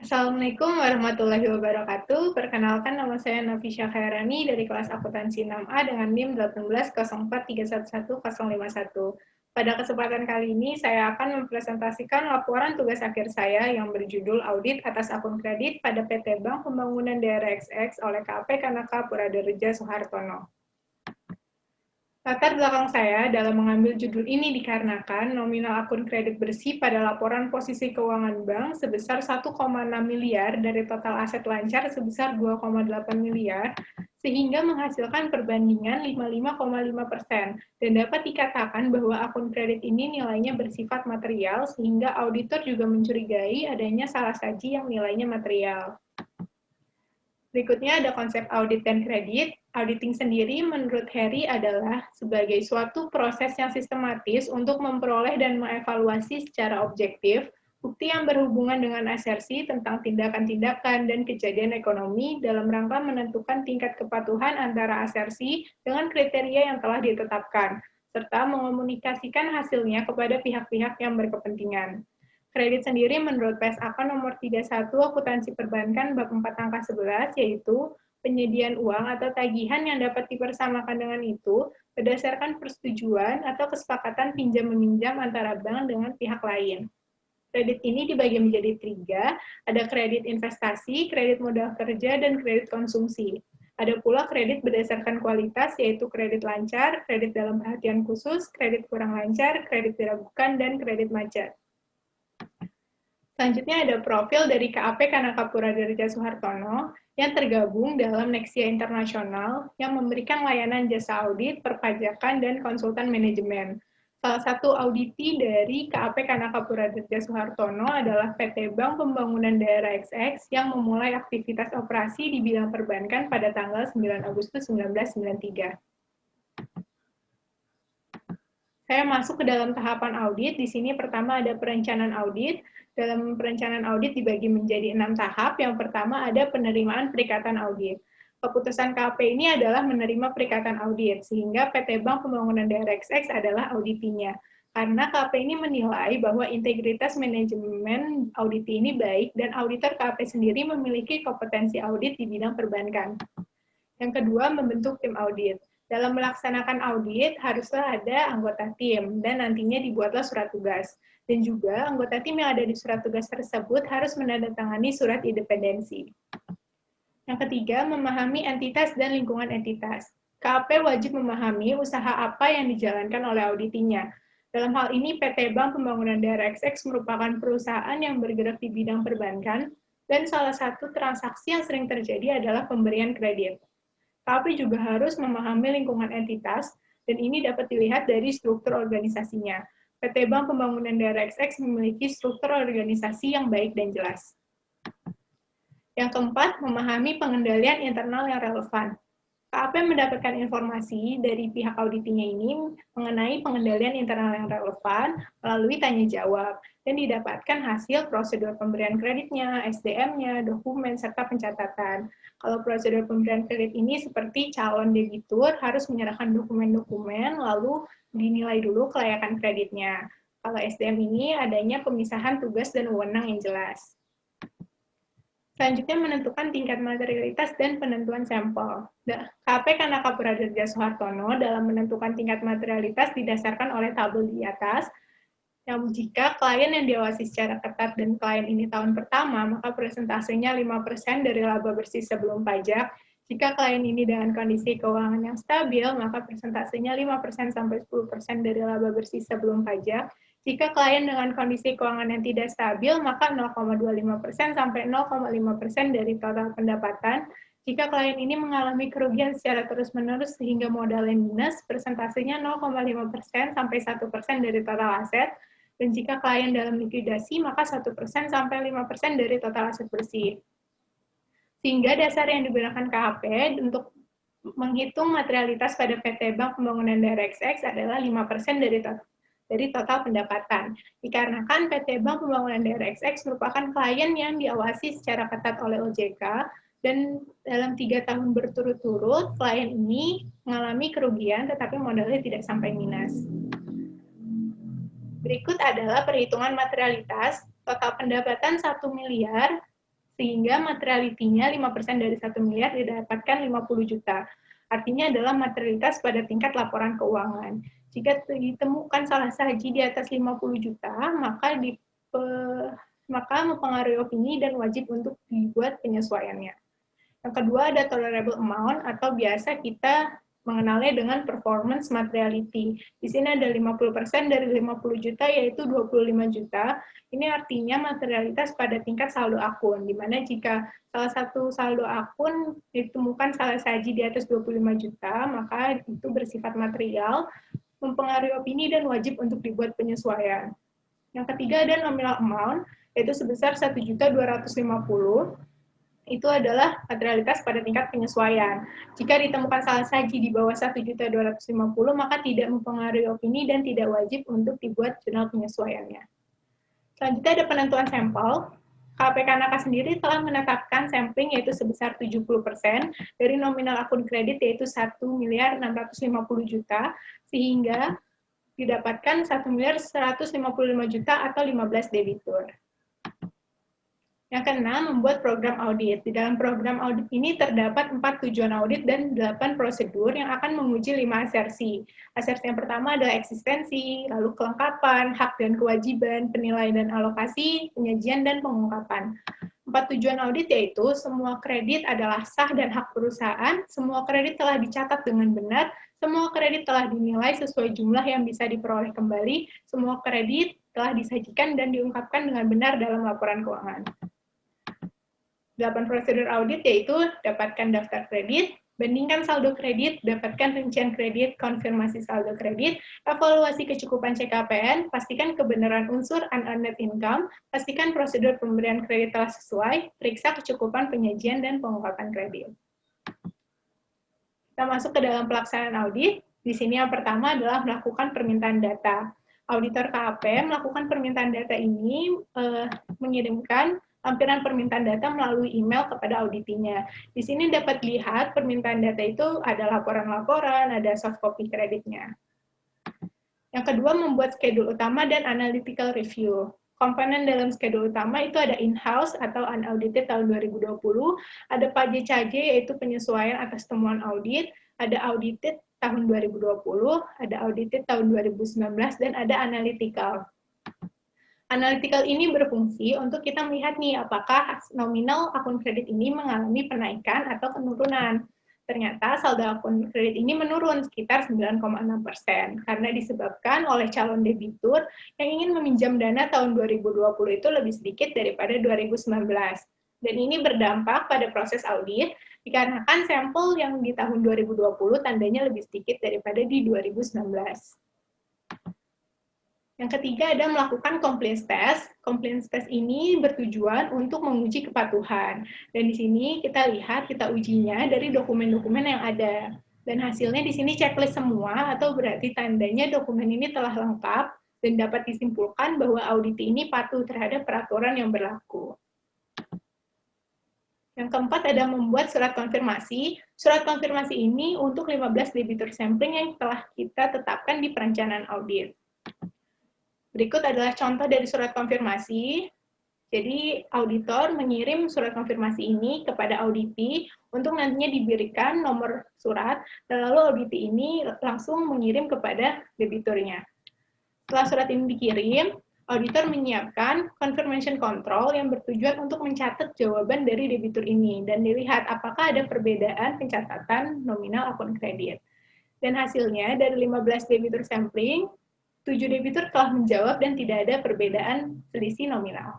Assalamualaikum warahmatullahi wabarakatuh. Perkenalkan, nama saya Nafisya Khairani dari kelas akuntansi 6A dengan NIM 1804311051. Pada kesempatan kali ini, saya akan mempresentasikan laporan tugas akhir saya yang berjudul Audit atas akun kredit pada PT Bank Pembangunan Daerah XX oleh KAP Kanaka Puradarja Soehartono. Latar belakang saya dalam mengambil judul ini dikarenakan nominal akun kredit bersih pada laporan posisi keuangan bank sebesar 1,6 miliar dari total aset lancar sebesar 2,8 miliar, sehingga menghasilkan perbandingan 55,5%, dan dapat dikatakan bahwa akun kredit ini nilainya bersifat material, sehingga auditor juga mencurigai adanya salah saji yang nilainya material. Berikutnya ada konsep audit dan kredit. Auditing sendiri menurut Harry adalah sebagai suatu proses yang sistematis untuk memperoleh dan mengevaluasi secara objektif bukti yang berhubungan dengan asersi tentang tindakan-tindakan dan kejadian ekonomi dalam rangka menentukan tingkat kepatuhan antara asersi dengan kriteria yang telah ditetapkan, serta mengomunikasikan hasilnya kepada pihak-pihak yang berkepentingan. Kredit sendiri menurut PSAK nomor 31 akuntansi perbankan bab 4 angka 11, yaitu penyediaan uang atau tagihan yang dapat dipersamakan dengan itu berdasarkan persetujuan atau kesepakatan pinjam-meminjam antara bank dengan pihak lain. Kredit ini dibagi menjadi 3, ada kredit investasi, kredit modal kerja, dan kredit konsumsi. Ada pula kredit berdasarkan kualitas, yaitu kredit lancar, kredit dalam perhatian khusus, kredit kurang lancar, kredit diragukan, dan kredit macet. Selanjutnya ada profil dari KAP Kanaka Puradarja Soehartono yang tergabung dalam Nexia Internasional yang memberikan layanan jasa audit, perpajakan, dan konsultan manajemen. Salah satu auditi dari KAP Kanaka Puradarja Soehartono adalah PT Bank Pembangunan Daerah XX yang memulai aktivitas operasi di bidang perbankan pada tanggal 9 Agustus 1993. Saya masuk ke dalam tahapan audit. Di sini pertama ada perencanaan audit. Dalam perencanaan audit dibagi menjadi 6 tahap. Yang pertama ada penerimaan perikatan audit. Keputusan KAP ini adalah menerima perikatan audit, sehingga PT Bank Pembangunan Daerah XX adalah auditinya. Karena KAP ini menilai bahwa integritas manajemen audit ini baik, dan auditor KAP sendiri memiliki kompetensi audit di bidang perbankan. Yang kedua, membentuk tim audit. Dalam melaksanakan audit, haruslah ada anggota tim, dan nantinya dibuatlah surat tugas. Dan juga, anggota tim yang ada di surat tugas tersebut harus menandatangani surat independensi. Yang ketiga, memahami entitas dan lingkungan entitas. KAP wajib memahami usaha apa yang dijalankan oleh auditinya. Dalam hal ini, PT Bank Pembangunan Daerah XX merupakan perusahaan yang bergerak di bidang perbankan, dan salah satu transaksi yang sering terjadi adalah pemberian kredit. Tapi juga harus memahami lingkungan entitas, dan ini dapat dilihat dari struktur organisasinya. PT Bank Pembangunan Daerah XX memiliki struktur organisasi yang baik dan jelas. Yang keempat, memahami pengendalian internal yang relevan. KAP mendapatkan informasi dari pihak auditinya ini mengenai pengendalian internal yang relevan melalui tanya jawab, dan didapatkan hasil prosedur pemberian kreditnya, SDM-nya, dokumen, serta pencatatan. Kalau prosedur pemberian kredit ini seperti calon debitur harus menyerahkan dokumen-dokumen, lalu dinilai dulu kelayakan kreditnya. Kalau SDM ini adanya pemisahan tugas dan wewenang yang jelas. Selanjutnya menentukan tingkat materialitas dan penentuan sampel. KAP Kanaka Puradarja Soehartono dalam menentukan tingkat materialitas didasarkan oleh tabel di atas, yang jika klien yang diawasi secara ketat dan klien ini tahun pertama, maka persentasenya 5% dari laba bersih sebelum pajak. Jika klien ini dengan kondisi keuangan yang stabil, maka persentasenya 5% sampai 10% dari laba bersih sebelum pajak. Jika klien dengan kondisi keuangan yang tidak stabil, maka 0,25% sampai 0,5% dari total pendapatan. Jika klien ini mengalami kerugian secara terus-menerus sehingga modalnya minus, persentasenya 0,5% sampai 1% dari total aset. Dan jika klien dalam likuidasi, maka 1% sampai 5% dari total aset bersih. Sehingga dasar yang digunakan KAP untuk menghitung materialitas pada PT Bank Pembangunan Daerah XX adalah 5% dari total pendapatan. Dikarenakan PT Bank Pembangunan Daerah XX merupakan klien yang diawasi secara ketat oleh OJK, dan dalam 3 tahun berturut-turut, klien ini mengalami kerugian, tetapi modalnya tidak sampai minus. Berikut adalah perhitungan materialitas. Total pendapatan 1 miliar, Sehingga materialitinya 5% dari 1 miliar didapatkan 50 juta. Artinya adalah materialitas pada tingkat laporan keuangan. Jika ditemukan salah saji di atas 50 juta, maka mempengaruhi opini dan wajib untuk dibuat penyesuaiannya. Yang kedua ada tolerable amount atau biasa kita mengenalnya dengan performance materiality. Di sini ada 50% dari 50 juta yaitu 25 juta. Ini artinya materialitas pada tingkat saldo akun, di mana jika salah satu saldo akun ditemukan salah saji di atas 25 juta, maka itu bersifat material, mempengaruhi opini dan wajib untuk dibuat penyesuaian. Yang ketiga ada nominal amount, yaitu sebesar 1.250.000, itu adalah materialitas pada tingkat penyesuaian. Jika ditemukan salah saji di bawah 1.250.000, maka tidak mempengaruhi opini dan tidak wajib untuk dibuat jurnal penyesuaiannya. Selanjutnya ada penentuan sampel. KPK Naka sendiri telah menetapkan sampling yaitu sebesar 70% dari nominal akun kredit yaitu 1.650.000.000, sehingga didapatkan 1.155.000.000 atau 15 debitur. Yang keenam, membuat program audit. Di dalam program audit ini terdapat 4 tujuan audit dan 8 prosedur yang akan menguji 5 asersi. Asersi yang pertama adalah eksistensi, lalu kelengkapan, hak dan kewajiban, penilaian dan alokasi, penyajian, dan pengungkapan. 4 tujuan audit yaitu semua kredit adalah sah dan hak perusahaan, semua kredit telah dicatat dengan benar, semua kredit telah dinilai sesuai jumlah yang bisa diperoleh kembali, semua kredit telah disajikan dan diungkapkan dengan benar dalam laporan keuangan. 8 prosedur audit yaitu dapatkan daftar kredit, bandingkan saldo kredit, dapatkan rincian kredit, konfirmasi saldo kredit, evaluasi kecukupan CKPN, pastikan kebenaran unsur unearned income, pastikan prosedur pemberian kredit telah sesuai, periksa kecukupan penyajian dan pengungkapan kredit. Kita masuk ke dalam pelaksanaan audit. Di sini yang pertama adalah melakukan permintaan data. Auditor KAP melakukan permintaan data ini mengirimkan lampiran permintaan data melalui email kepada auditinya. Di sini dapat dilihat permintaan data itu ada laporan-laporan, ada soft copy kreditnya. Yang kedua, membuat schedule utama dan analytical review. Komponen dalam schedule utama itu ada in-house atau unaudited tahun 2020, ada PAJ-CAJ yaitu penyesuaian atas temuan audit, ada audited tahun 2020, ada audited tahun 2019, dan ada analytical. Analytical ini berfungsi untuk kita melihat nih apakah nominal akun kredit ini mengalami penaikan atau penurunan. Ternyata saldo akun kredit ini menurun sekitar 9,6% karena disebabkan oleh calon debitur yang ingin meminjam dana tahun 2020 itu lebih sedikit daripada 2019. Dan ini berdampak pada proses audit dikarenakan sampel yang di tahun 2020 tandanya lebih sedikit daripada di 2019. Yang ketiga ada melakukan compliance test. Compliance test ini bertujuan untuk menguji kepatuhan. Dan di sini kita lihat, kita ujinya dari dokumen-dokumen yang ada. Dan hasilnya di sini checklist semua, atau berarti tandanya dokumen ini telah lengkap dan dapat disimpulkan bahwa auditi ini patuh terhadap peraturan yang berlaku. Yang keempat ada membuat surat konfirmasi. Surat konfirmasi ini untuk 15 debitur sampling yang telah kita tetapkan di perencanaan audit. Berikut adalah contoh dari surat konfirmasi. Jadi, auditor mengirim surat konfirmasi ini kepada auditi untuk nantinya diberikan nomor surat, dan lalu auditi ini langsung mengirim kepada debiturnya. Setelah surat ini dikirim, auditor menyiapkan confirmation control yang bertujuan untuk mencatat jawaban dari debitur ini, dan dilihat apakah ada perbedaan pencatatan nominal akun kredit. Dan hasilnya, dari 15 debitur sampling, 7 debitur telah menjawab dan tidak ada perbedaan selisih nominal.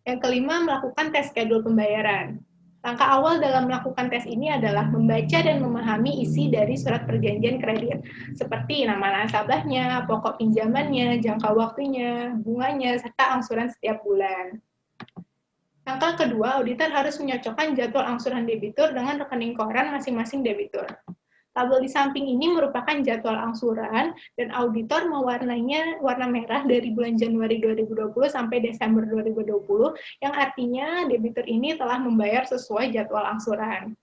Yang kelima, melakukan tes schedule pembayaran. Langkah awal dalam melakukan tes ini adalah membaca dan memahami isi dari surat perjanjian kredit, seperti nama nasabahnya, pokok pinjamannya, jangka waktunya, bunganya, serta angsuran setiap bulan. Langkah kedua, auditor harus menyocokkan jadwal angsuran debitur dengan rekening koran masing-masing debitur. Tabel di samping ini merupakan jadwal angsuran dan auditor mewarnainya warna merah dari bulan Januari 2020 sampai Desember 2020, yang artinya debitur ini telah membayar sesuai jadwal angsuran.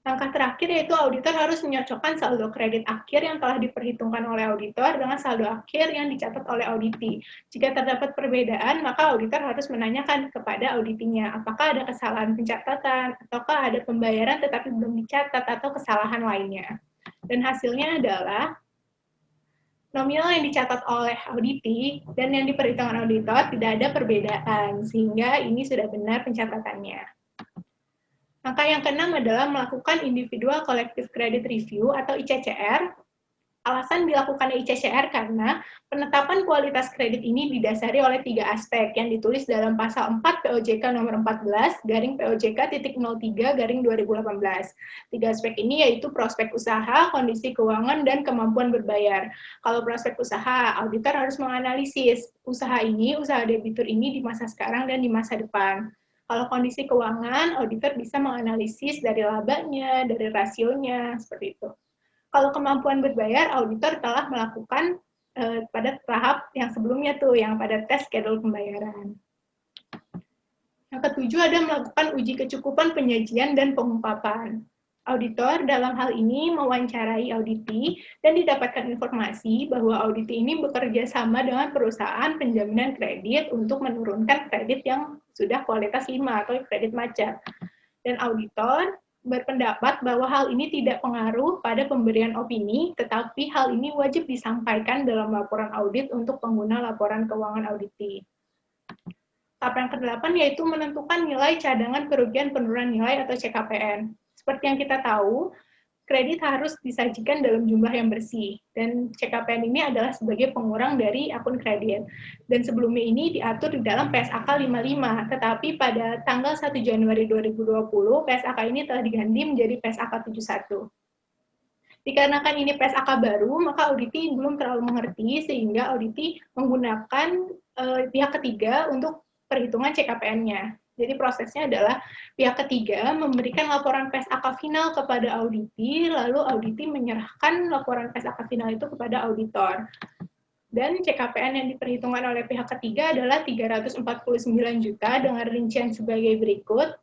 Langkah terakhir yaitu auditor harus menyocokkan saldo kredit akhir yang telah diperhitungkan oleh auditor dengan saldo akhir yang dicatat oleh auditi. Jika terdapat perbedaan, maka auditor harus menanyakan kepada auditinya apakah ada kesalahan pencatatan, ataukah ada pembayaran tetapi belum dicatat, atau kesalahan lainnya. Dan hasilnya adalah nominal yang dicatat oleh auditi dan yang diperhitungkan auditor tidak ada perbedaan, sehingga ini sudah benar pencatatannya. Langkah yang keenam adalah melakukan Individual Collective Credit Review atau ICCR. Alasan dilakukannya ICCR karena penetapan kualitas kredit ini didasari oleh 3 aspek yang ditulis dalam pasal 4 POJK nomor 14 garing POJK.03/2018. 3 aspek ini yaitu prospek usaha, kondisi keuangan, dan kemampuan berbayar. Kalau prospek usaha, auditor harus menganalisis usaha debitur ini di masa sekarang dan di masa depan. Kalau kondisi keuangan, auditor bisa menganalisis dari labanya, dari rasionya, seperti itu. Kalau kemampuan berbayar, auditor telah melakukan pada tahap yang sebelumnya tuh, yang pada tes schedule pembayaran. Yang ketujuh ada melakukan uji kecukupan penyajian dan pengungkapan. Auditor dalam hal ini mewawancarai auditi dan didapatkan informasi bahwa auditi ini bekerja sama dengan perusahaan penjaminan kredit untuk menurunkan kredit yang sudah kualitas 5 atau kredit macet. Dan auditor berpendapat bahwa hal ini tidak pengaruh pada pemberian opini, tetapi hal ini wajib disampaikan dalam laporan audit untuk pengguna laporan keuangan auditi. Tahap yang ke-8 yaitu menentukan nilai cadangan kerugian penurunan nilai atau CKPN. Seperti yang kita tahu, kredit harus disajikan dalam jumlah yang bersih, dan CKPN ini adalah sebagai pengurang dari akun kredit. Dan sebelumnya ini diatur di dalam PSAK 55, tetapi pada tanggal 1 Januari 2020, PSAK ini telah diganti menjadi PSAK 71. Dikarenakan ini PSAK baru, maka auditi belum terlalu mengerti, sehingga auditi menggunakan pihak ketiga untuk perhitungan CKPN-nya. Jadi prosesnya adalah pihak ketiga memberikan laporan PSAK final kepada auditi, lalu auditi menyerahkan laporan PSAK final itu kepada auditor. Dan CKPN yang diperhitungkan oleh pihak ketiga adalah 349 juta dengan rincian sebagai berikut.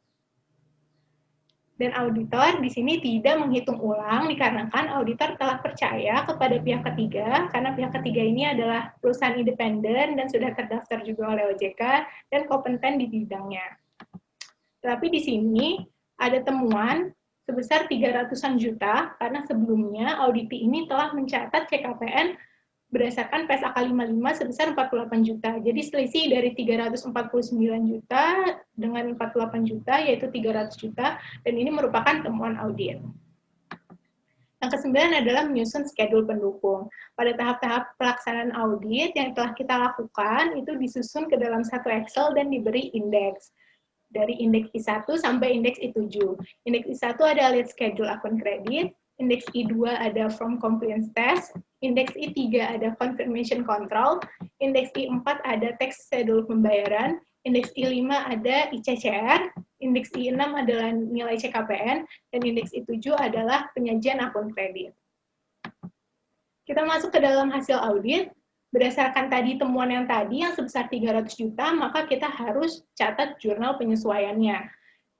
Dan auditor di sini tidak menghitung ulang dikarenakan auditor telah percaya kepada pihak ketiga, karena pihak ketiga ini adalah perusahaan independen dan sudah terdaftar juga oleh OJK dan kompeten di bidangnya. Tapi di sini ada temuan sebesar 300-an juta karena sebelumnya auditi ini telah mencatat CKPN berdasarkan PSAK 55 sebesar 48 juta. Jadi selisih dari 349 juta dengan 48 juta yaitu 300 juta, dan ini merupakan temuan audit. Yang ke-9 adalah menyusun schedule pendukung. Pada tahap-tahap pelaksanaan audit yang telah kita lakukan itu disusun ke dalam satu Excel dan diberi indeks. Dari indeks I1 sampai indeks I7. Indeks I1 ada lead schedule akun kredit, indeks I2 ada from compliance test, indeks I3 ada confirmation control, indeks I4 ada text schedule pembayaran, indeks I5 ada ICCR, indeks I6 adalah nilai CKPN, dan indeks I7 adalah penyajian akun kredit. Kita masuk ke dalam hasil audit. Berdasarkan tadi temuan yang tadi yang sebesar 300 juta, maka kita harus catat jurnal penyesuaiannya,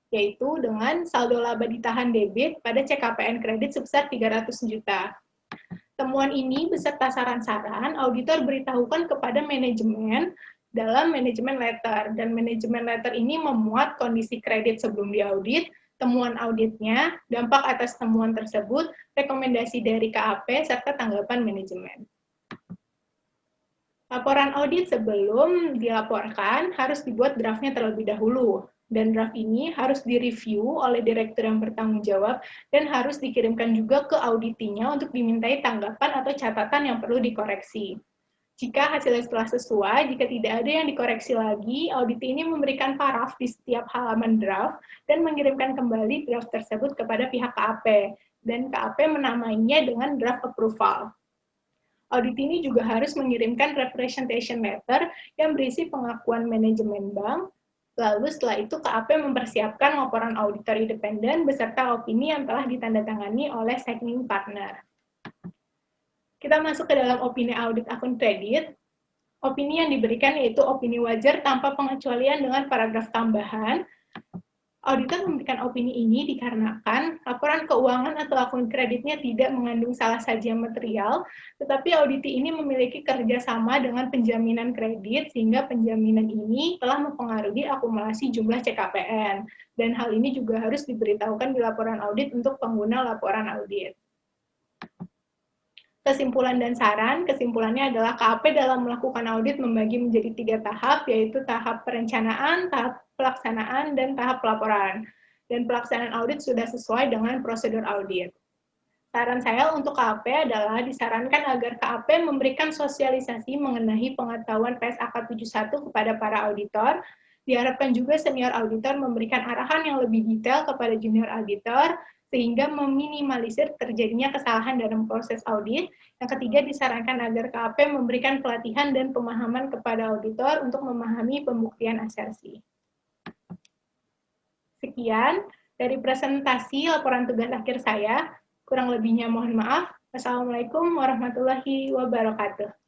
yaitu dengan saldo laba ditahan debit pada CKPN kredit sebesar 300 juta. Temuan ini beserta saran-saran auditor beritahukan kepada manajemen dalam manajemen letter, dan manajemen letter ini memuat kondisi kredit sebelum diaudit, temuan auditnya, dampak atas temuan tersebut, rekomendasi dari KAP, serta tanggapan manajemen. Laporan audit sebelum dilaporkan harus dibuat draftnya terlebih dahulu, dan draft ini harus direview oleh direktur yang bertanggung jawab dan harus dikirimkan juga ke auditinya untuk dimintai tanggapan atau catatan yang perlu dikoreksi. Jika hasilnya telah sesuai, jika tidak ada yang dikoreksi lagi, auditi ini memberikan paraf di setiap halaman draft dan mengirimkan kembali draft tersebut kepada pihak KAP, dan KAP menamainya dengan draft approval. Audit ini juga harus mengirimkan representation letter yang berisi pengakuan manajemen bank. Lalu setelah itu KAP mempersiapkan laporan auditor independen beserta opini yang telah ditandatangani oleh signing partner. Kita masuk ke dalam opini audit akun kredit. Opini yang diberikan yaitu opini wajar tanpa pengecualian dengan paragraf tambahan. Auditor memberikan opini ini dikarenakan laporan keuangan atau akun kreditnya tidak mengandung salah saja material, tetapi auditi ini memiliki kerjasama dengan penjaminan kredit, sehingga penjaminan ini telah mempengaruhi akumulasi jumlah CKPN. Dan hal ini juga harus diberitahukan di laporan audit untuk pengguna laporan audit. Kesimpulan dan saran, kesimpulannya adalah KAP dalam melakukan audit membagi menjadi 3 tahap, yaitu tahap perencanaan, tahap pelaksanaan, dan tahap pelaporan. Dan pelaksanaan audit sudah sesuai dengan prosedur audit. Saran saya untuk KAP adalah disarankan agar KAP memberikan sosialisasi mengenai pengetahuan PSAK 71 kepada para auditor. Diharapkan juga senior auditor memberikan arahan yang lebih detail kepada junior auditor, sehingga meminimalisir terjadinya kesalahan dalam proses audit. Yang ketiga, disarankan agar KAP memberikan pelatihan dan pemahaman kepada auditor untuk memahami pembuktian asersi. Sekian dari presentasi laporan tugas akhir saya. Kurang lebihnya mohon maaf. Wassalamualaikum warahmatullahi wabarakatuh.